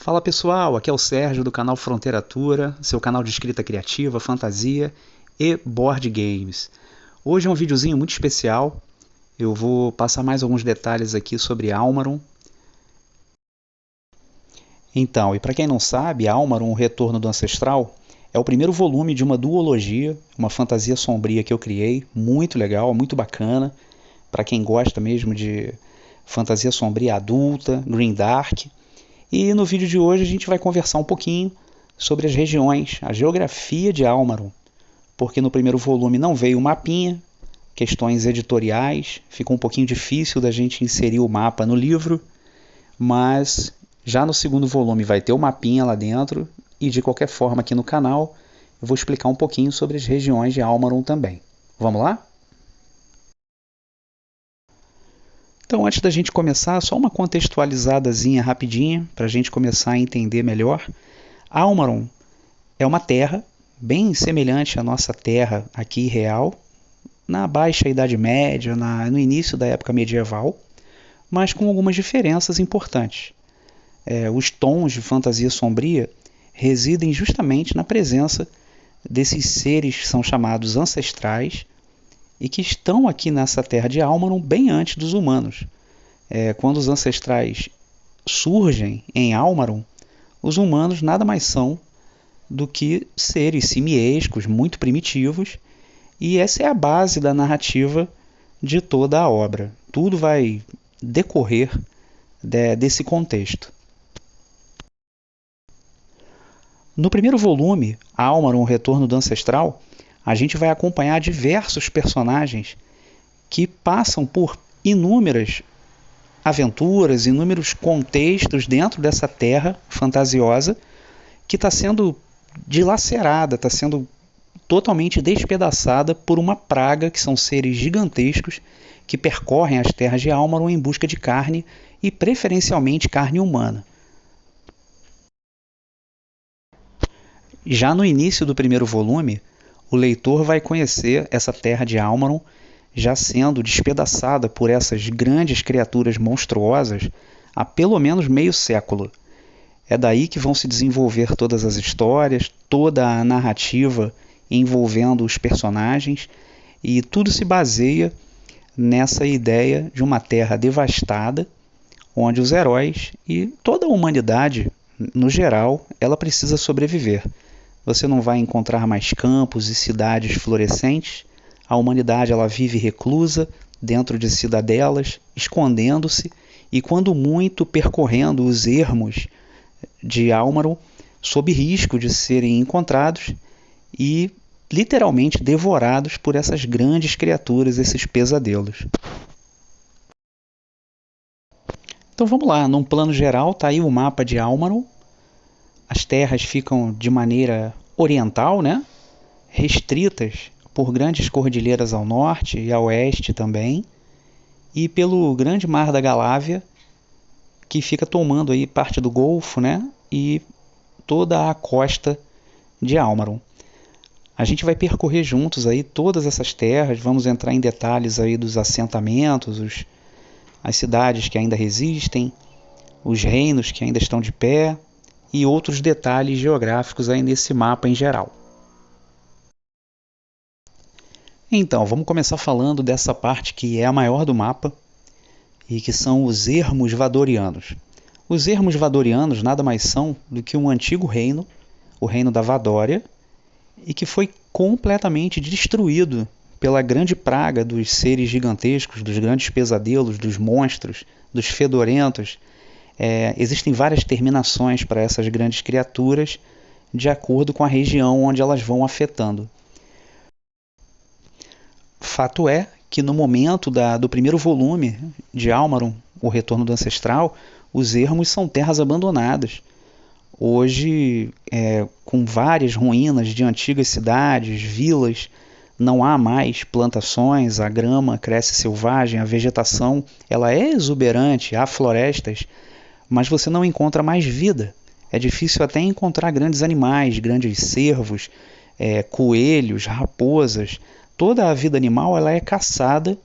Fala pessoal, aqui é o Sérgio do canal Fronteira Tura, seu canal de escrita criativa, fantasia e board games. Hoje é um videozinho muito especial, eu vou passar mais alguns detalhes aqui sobre Almaron. Então, e para quem não sabe, Almaron, o Retorno do Ancestral, é o primeiro volume de uma duologia, uma fantasia sombria que eu criei, muito legal, muito bacana, para quem gosta mesmo de fantasia sombria adulta, grimdark. E no vídeo de hoje a gente vai conversar um pouquinho sobre as regiões, a geografia de Almaron, porque no primeiro volume não veio o mapinha, questões editoriais, ficou um pouquinho difícil da gente inserir o mapa no livro, mas já no segundo volume vai ter o mapinha lá dentro e de qualquer forma aqui no canal eu vou explicar um pouquinho sobre as regiões de Almaron também. Vamos lá? Então, antes da gente começar, só uma contextualizadazinha rapidinha, para a gente começar a entender melhor. Almaron é uma terra bem semelhante à nossa terra aqui real, na baixa Idade Média, no início da época medieval, mas com algumas diferenças importantes. Os tons de fantasia sombria residem justamente na presença desses seres que são chamados ancestrais, e que estão aqui nessa terra de Almaron bem antes dos humanos. Quando os ancestrais surgem em Almaron, os humanos nada mais são do que seres simiescos, muito primitivos, e essa é a base da narrativa de toda a obra. Tudo vai decorrer desse contexto. No primeiro volume, Almaron, o Retorno do Ancestral, a gente vai acompanhar diversos personagens que passam por inúmeras aventuras, inúmeros contextos dentro dessa terra fantasiosa que está sendo dilacerada, está sendo totalmente despedaçada por uma praga que são seres gigantescos que percorrem as terras de Almaron em busca de carne e preferencialmente carne humana. Já no início do primeiro volume, o leitor vai conhecer essa terra de Almaron já sendo despedaçada por essas grandes criaturas monstruosas há pelo menos meio século. É daí que vão se desenvolver todas as histórias, toda a narrativa envolvendo os personagens, e tudo se baseia nessa ideia de uma terra devastada, onde os heróis e toda a humanidade, no geral, ela precisa sobreviver. Você não vai encontrar mais campos e cidades florescentes. A humanidade ela vive reclusa dentro de cidadelas, escondendo-se e, quando muito, percorrendo os ermos de Almaron sob risco de serem encontrados e literalmente devorados por essas grandes criaturas, esses pesadelos. Então vamos lá, num plano geral está aí o mapa de Almaron. As terras ficam de maneira oriental, né? Restritas por grandes cordilheiras ao norte e ao oeste também, e pelo grande mar da Galávia, que fica tomando aí parte do Golfo, né? E toda a costa de Almaron. A gente vai percorrer juntos aí todas essas terras, vamos entrar em detalhes aí dos assentamentos, as cidades que ainda resistem, os reinos que ainda estão de pé, e outros detalhes geográficos aí nesse mapa em geral. Então, vamos começar falando dessa parte que é a maior do mapa, e que são os ermos vadorianos. Os ermos vadorianos nada mais são do que um antigo reino, o reino da Vadória, e que foi completamente destruído pela grande praga dos seres gigantescos, dos grandes pesadelos, dos monstros, dos fedorentos. Existem várias terminações para essas grandes criaturas de acordo com a região onde elas vão afetando. Fato é que no momento do primeiro volume de Almaron, o Retorno do Ancestral, os ermos são terras abandonadas. Hoje, com várias ruínas de antigas cidades, vilas, não há mais plantações, a grama cresce selvagem, a vegetação ela é exuberante, há florestas, mas você não encontra mais vida. É difícil até encontrar grandes animais, grandes cervos, coelhos, raposas. Toda a vida animal ela é caçada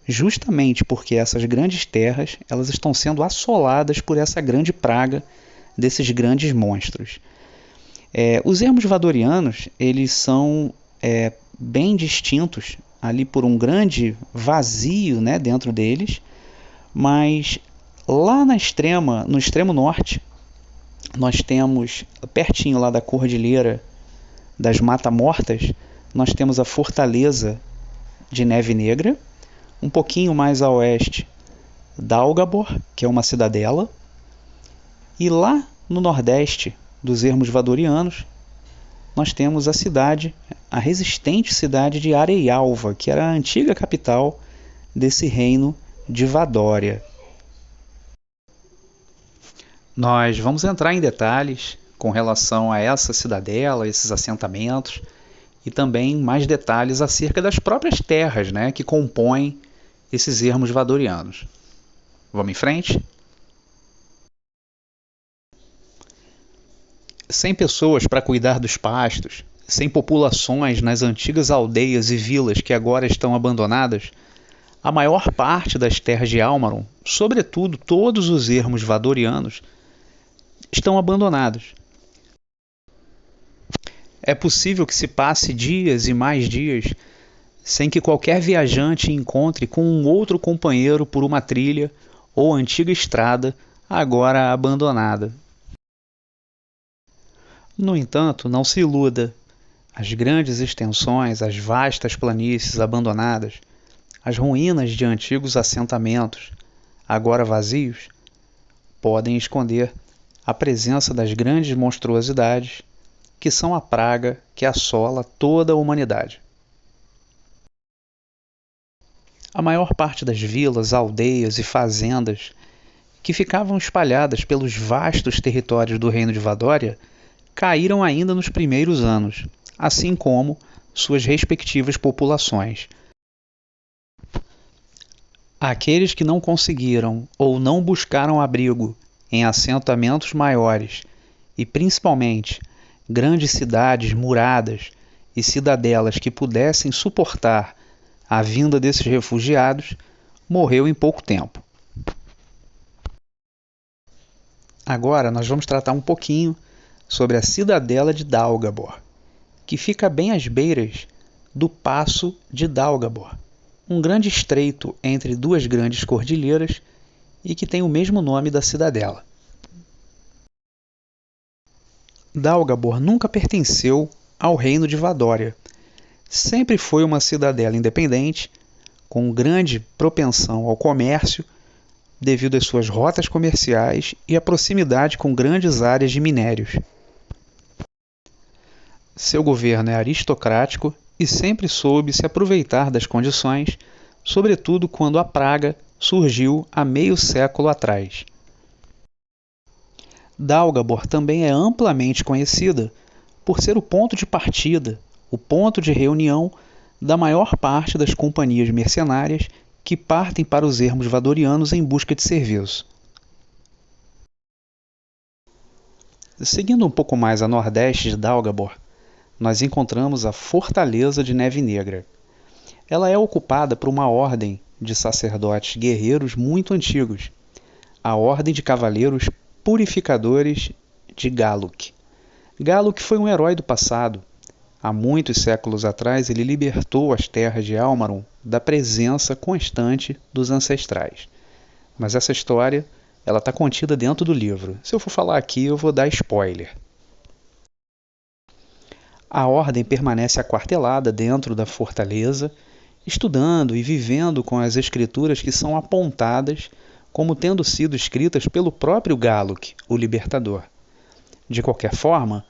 justamente porque essas grandes terras elas estão sendo assoladas por essa grande praga desses grandes monstros. Os ermos vadorianos, eles são bem distintos ali por um grande vazio, né, dentro deles, mas lá no extremo norte, nós temos, pertinho lá da Cordilheira das Mata Mortas, nós temos a Fortaleza de Neve Negra, um pouquinho mais a oeste, Dálgabor, que é uma cidadela, e lá no nordeste dos ermos vadorianos, nós temos a resistente cidade de Areialva, que era a antiga capital desse reino de Vadória. Nós vamos entrar em detalhes com relação a essa cidadela, esses assentamentos, e também mais detalhes acerca das próprias terras, né, que compõem esses ermos vadorianos. Vamos em frente? Sem pessoas para cuidar dos pastos, sem populações nas antigas aldeias e vilas que agora estão abandonadas, a maior parte das terras de Almaron, sobretudo todos os ermos vadorianos, estão abandonados. É possível que se passe dias e mais dias sem que qualquer viajante encontre com um outro companheiro por uma trilha ou antiga estrada agora abandonada. No entanto, não se iluda. As grandes extensões, as vastas planícies abandonadas, as ruínas de antigos assentamentos, agora vazios, podem esconder a presença das grandes monstruosidades que são a praga que assola toda a humanidade. A maior parte das vilas, aldeias e fazendas que ficavam espalhadas pelos vastos territórios do reino de Vadória caíram ainda nos primeiros anos, assim como suas respectivas populações. Aqueles que não conseguiram ou não buscaram abrigo em assentamentos maiores e, principalmente, grandes cidades muradas e cidadelas que pudessem suportar a vinda desses refugiados, morreu em pouco tempo. Agora nós vamos tratar um pouquinho sobre a cidadela de Dálgabor, que fica bem às beiras do Passo de Dálgabor, um grande estreito entre duas grandes cordilheiras e que tem o mesmo nome da cidadela. Dálgabor nunca pertenceu ao reino de Vadória. Sempre foi uma cidadela independente, com grande propensão ao comércio, devido às suas rotas comerciais e à proximidade com grandes áreas de minérios. Seu governo é aristocrático e sempre soube se aproveitar das condições, sobretudo quando a praga surgiu há meio século atrás. Dálgabor também é amplamente conhecida por ser o ponto de partida, o ponto de reunião da maior parte das companhias mercenárias que partem para os ermos vadorianos em busca de serviço. Seguindo um pouco mais a nordeste de Dálgabor, nós encontramos a Fortaleza de Neve Negra. Ela é ocupada por uma ordem de sacerdotes guerreiros muito antigos, a Ordem de Cavaleiros Purificadores de Galuk. Galuk foi um herói do passado. Há muitos séculos atrás ele libertou as terras de Almaron da presença constante dos ancestrais. Mas essa história está contida dentro do livro. Se eu for falar aqui, eu vou dar spoiler. A ordem permanece aquartelada dentro da fortaleza, estudando e vivendo com as escrituras que são apontadas como tendo sido escritas pelo próprio Galuk, o libertador. De qualquer forma,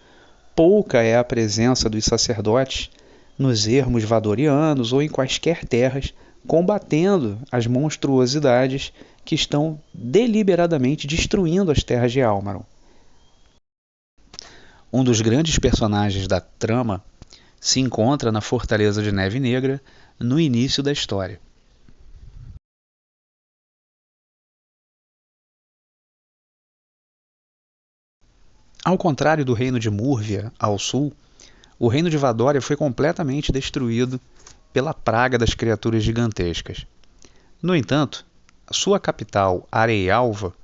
pouca é a presença dos sacerdotes nos ermos vadorianos ou em quaisquer terras combatendo as monstruosidades que estão deliberadamente destruindo as terras de Almaron. Um dos grandes personagens da trama se encontra na Fortaleza de Neve Negra no início da história. Ao contrário do reino de Múrvia, ao sul, o reino de Vadória foi completamente destruído pela praga das criaturas gigantescas. No entanto, a sua capital, Areialva,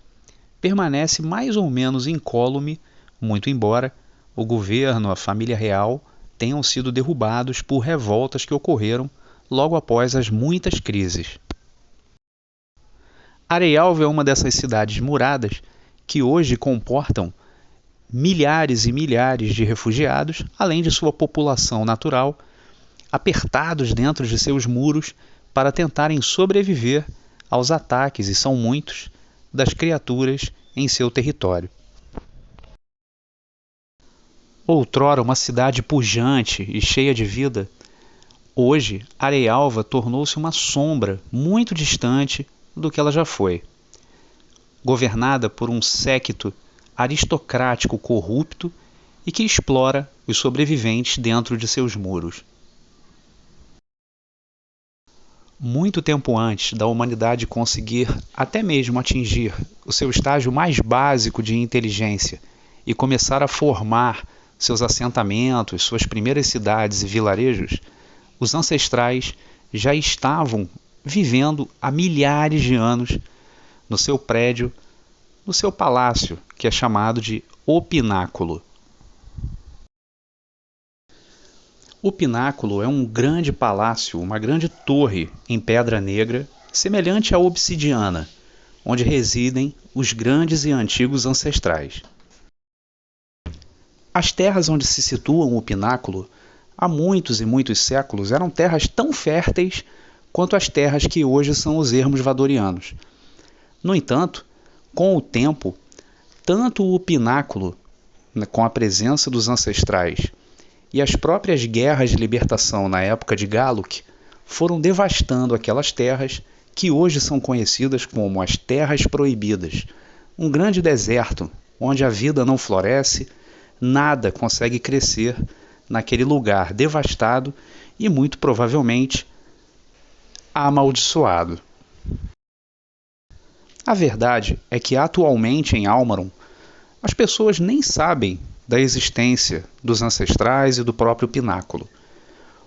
permanece mais ou menos incólume, muito embora o governo, a família real, tenham sido derrubados por revoltas que ocorreram logo após as muitas crises. Areialva é uma dessas cidades muradas que hoje comportam milhares e milhares de refugiados, além de sua população natural, apertados dentro de seus muros para tentarem sobreviver aos ataques, e são muitos, das criaturas em seu território. Outrora uma cidade pujante e cheia de vida, hoje Areialva tornou-se uma sombra muito distante do que ela já foi. Governada por um séquito aristocrático corrupto e que explora os sobreviventes dentro de seus muros. Muito tempo antes da humanidade conseguir até mesmo atingir o seu estágio mais básico de inteligência e começar a formar seus assentamentos, suas primeiras cidades e vilarejos, os ancestrais já estavam vivendo há milhares de anos no seu prédio, no seu palácio, que é chamado de O Pináculo. O Pináculo é um grande palácio, uma grande torre em pedra negra, semelhante à obsidiana, onde residem os grandes e antigos ancestrais. As terras onde se situa o Pináculo, há muitos e muitos séculos, eram terras tão férteis quanto as terras que hoje são os ermos vadorianos. No entanto, com o tempo, tanto o Pináculo, com a presença dos ancestrais, e as próprias guerras de libertação na época de Galluc foram devastando aquelas terras que hoje são conhecidas como as Terras Proibidas, um grande deserto onde a vida não floresce, nada consegue crescer naquele lugar devastado e muito provavelmente amaldiçoado. A verdade é que atualmente em Almaron as pessoas nem sabem da existência dos ancestrais e do próprio Pináculo.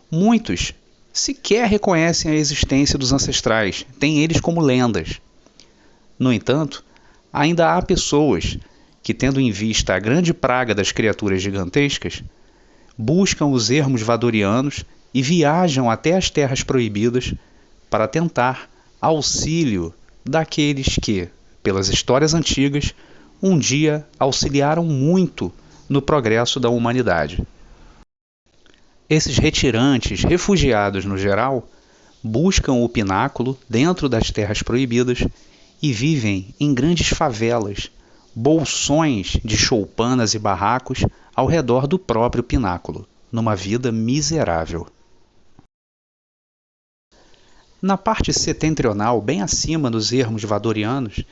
Muitos sequer reconhecem a existência dos ancestrais, têm eles como lendas. No entanto, ainda há pessoas que, tendo em vista a grande praga das criaturas gigantescas, buscam os ermos vadorianos e viajam até as Terras Proibidas para tentar auxílio daqueles que, pelas histórias antigas, um dia auxiliaram muito no progresso da humanidade. Esses retirantes, refugiados no geral, buscam o Pináculo dentro das Terras Proibidas e vivem em grandes favelas, bolsões de choupanas e barracos ao redor do próprio Pináculo, numa vida miserável. Na parte setentrional, bem acima dos ermos vadorianos,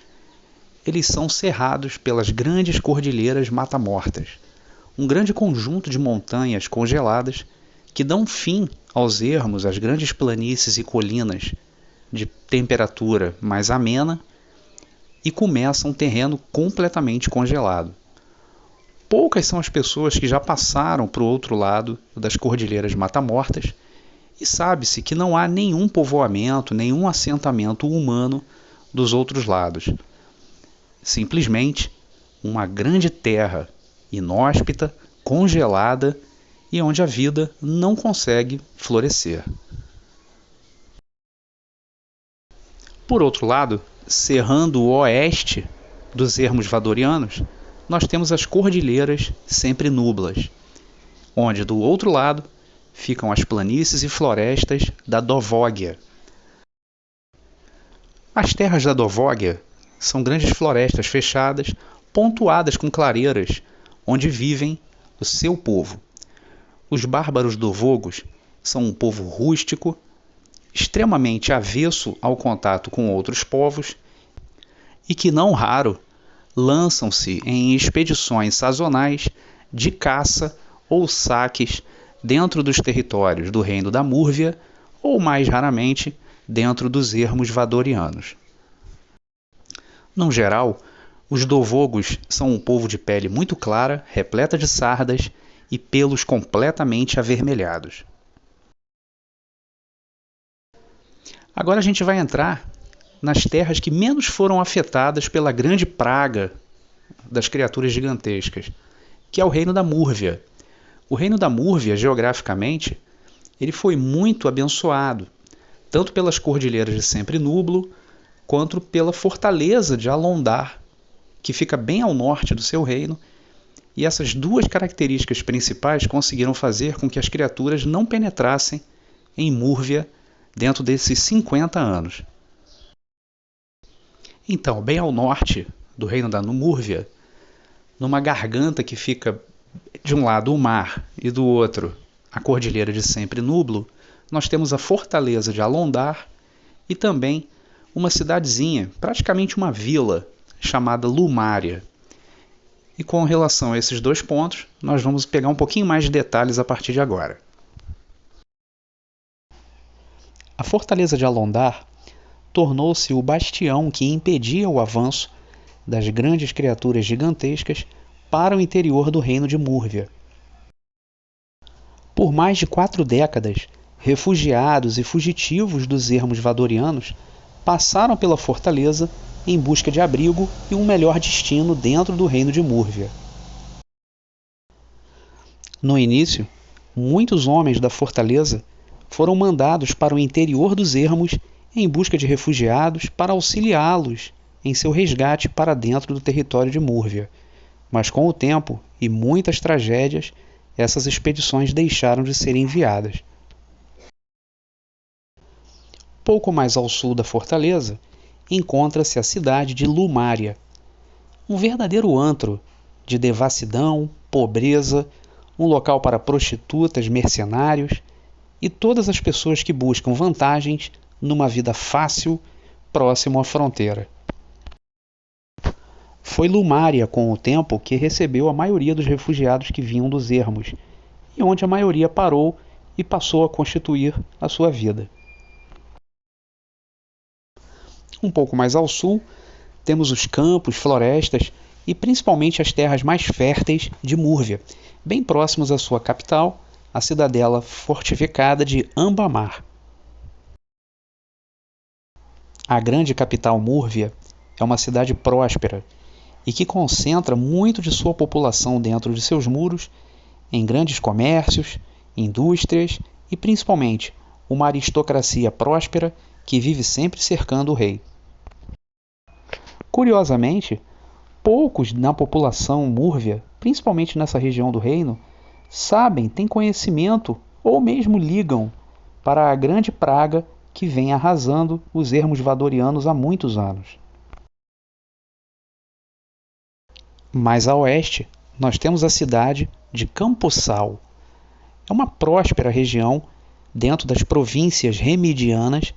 eles são cerrados pelas grandes cordilheiras Mata-Mortas, um grande conjunto de montanhas congeladas que dão fim aos ermos, às grandes planícies e colinas de temperatura mais amena e começam um terreno completamente congelado. Poucas são as pessoas que já passaram para o outro lado das cordilheiras Mata-Mortas e sabe-se que não há nenhum povoamento, nenhum assentamento humano dos outros lados. Simplesmente uma grande terra inóspita, congelada e onde a vida não consegue florescer. Por outro lado, cerrando o oeste dos ermos vadorianos, nós temos as cordilheiras sempre nublas, onde do outro lado ficam as planícies e florestas da Dovógia. As terras da Dovógia são grandes florestas fechadas, pontuadas com clareiras, onde vivem o seu povo. Os bárbaros dovogos são um povo rústico, extremamente avesso ao contato com outros povos e que, não raro, lançam-se em expedições sazonais de caça ou saques dentro dos territórios do Reino da Múrvia ou, mais raramente, dentro dos ermos vadorianos. No geral, os dovogos são um povo de pele muito clara, repleta de sardas e pelos completamente avermelhados. Agora a gente vai entrar nas terras que menos foram afetadas pela grande praga das criaturas gigantescas, que é o reino da Múrvia. O reino da Múrvia, geograficamente, ele foi muito abençoado, tanto pelas cordilheiras de Sempre Nublo, quanto pela fortaleza de Alondar, que fica bem ao norte do seu reino, e essas duas características principais conseguiram fazer com que as criaturas não penetrassem em Múrvia dentro desses 50 anos. Então, bem ao norte do reino da Múrvia, numa garganta que fica de um lado o mar e do outro a cordilheira de Sempre Nublo, nós temos a fortaleza de Alondar e também uma cidadezinha, praticamente uma vila, chamada Lumária. E com relação a esses dois pontos, nós vamos pegar um pouquinho mais de detalhes a partir de agora. A fortaleza de Alondar tornou-se o bastião que impedia o avanço das grandes criaturas gigantescas para o interior do reino de Múrvia. Por mais de 4 décadas, refugiados e fugitivos dos ermos vadorianos passaram pela fortaleza em busca de abrigo e um melhor destino dentro do reino de Múrvia. No início, muitos homens da fortaleza foram mandados para o interior dos ermos em busca de refugiados para auxiliá-los em seu resgate para dentro do território de Múrvia. Mas com o tempo e muitas tragédias, essas expedições deixaram de ser enviadas. Pouco mais ao sul da fortaleza, encontra-se a cidade de Lumária, um verdadeiro antro de devassidão, pobreza, um local para prostitutas, mercenários e todas as pessoas que buscam vantagens numa vida fácil, próximo à fronteira. Foi Lumária, com o tempo, que recebeu a maioria dos refugiados que vinham dos ermos, e onde a maioria parou e passou a constituir a sua vida. Um pouco mais ao sul, temos os campos, florestas e principalmente as terras mais férteis de Múrvia, bem próximos à sua capital, a cidadela fortificada de Ambamar. A grande capital Múrvia é uma cidade próspera e que concentra muito de sua população dentro de seus muros, em grandes comércios, indústrias e principalmente uma aristocracia próspera que vive sempre cercando o rei. Curiosamente, poucos na população múrvia, principalmente nessa região do reino, sabem, têm conhecimento ou mesmo ligam para a grande praga que vem arrasando os ermos vadorianos há muitos anos. Mais a oeste, nós temos a cidade de Campossal. É uma próspera região dentro das províncias remidianas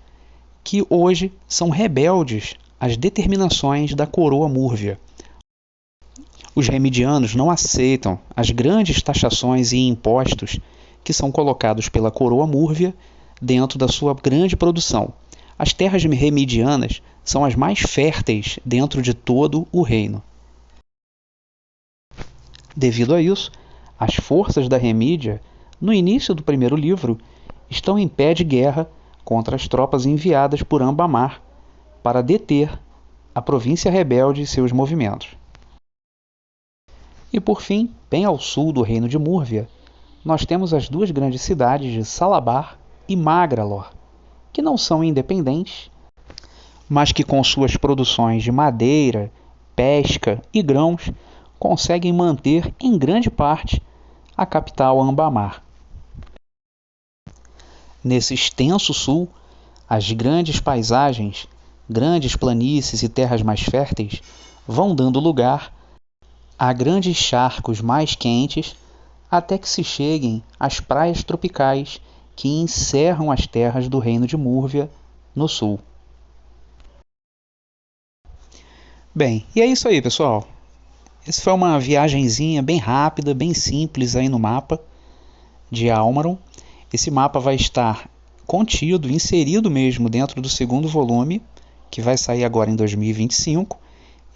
que hoje são rebeldes às determinações da coroa múrvia. Os remidianos não aceitam as grandes taxações e impostos que são colocados pela coroa múrvia dentro da sua grande produção. As terras remidianas são as mais férteis dentro de todo o reino. Devido a isso, as forças da Remídia, no início do primeiro livro, estão em pé de guerra contra as tropas enviadas por Ambamar para deter a província rebelde e seus movimentos. E por fim, bem ao sul do reino de Múrvia, nós temos as duas grandes cidades de Salabar e Magralor, que não são independentes, mas que com suas produções de madeira, pesca e grãos conseguem manter em grande parte a capital Ambamar. Nesse extenso sul, as grandes paisagens, grandes planícies e terras mais férteis vão dando lugar a grandes charcos mais quentes até que se cheguem às praias tropicais que encerram as terras do reino de Múrvia no sul. Bem, e é isso aí, pessoal. Essa foi uma viagenzinha bem rápida, bem simples aí no mapa de Almaron. Esse mapa vai estar contido, inserido mesmo dentro do segundo volume, que vai sair agora em 2025.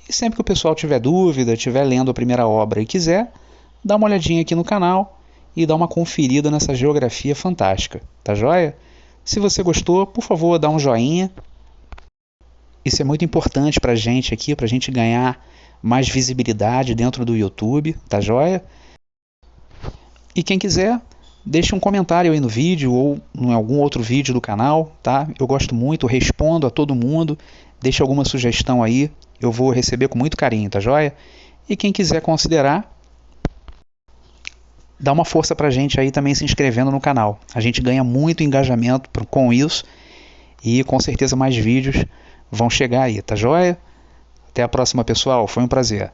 E sempre que o pessoal tiver dúvida, estiver lendo a primeira obra e quiser, dá uma olhadinha aqui no canal e dá uma conferida nessa geografia fantástica, tá joia? Se você gostou, por favor, dá um joinha. Isso é muito importante para a gente aqui, para a gente ganhar mais visibilidade dentro do YouTube, tá joia? E quem quiser, deixe um comentário aí no vídeo ou em algum outro vídeo do canal, tá? Eu gosto muito, respondo a todo mundo, deixe alguma sugestão aí, eu vou receber com muito carinho, tá joia? E quem quiser considerar, dá uma força pra gente aí também se inscrevendo no canal. A gente ganha muito engajamento com isso e com certeza mais vídeos vão chegar aí, tá joia? Até a próxima, pessoal. Foi um prazer.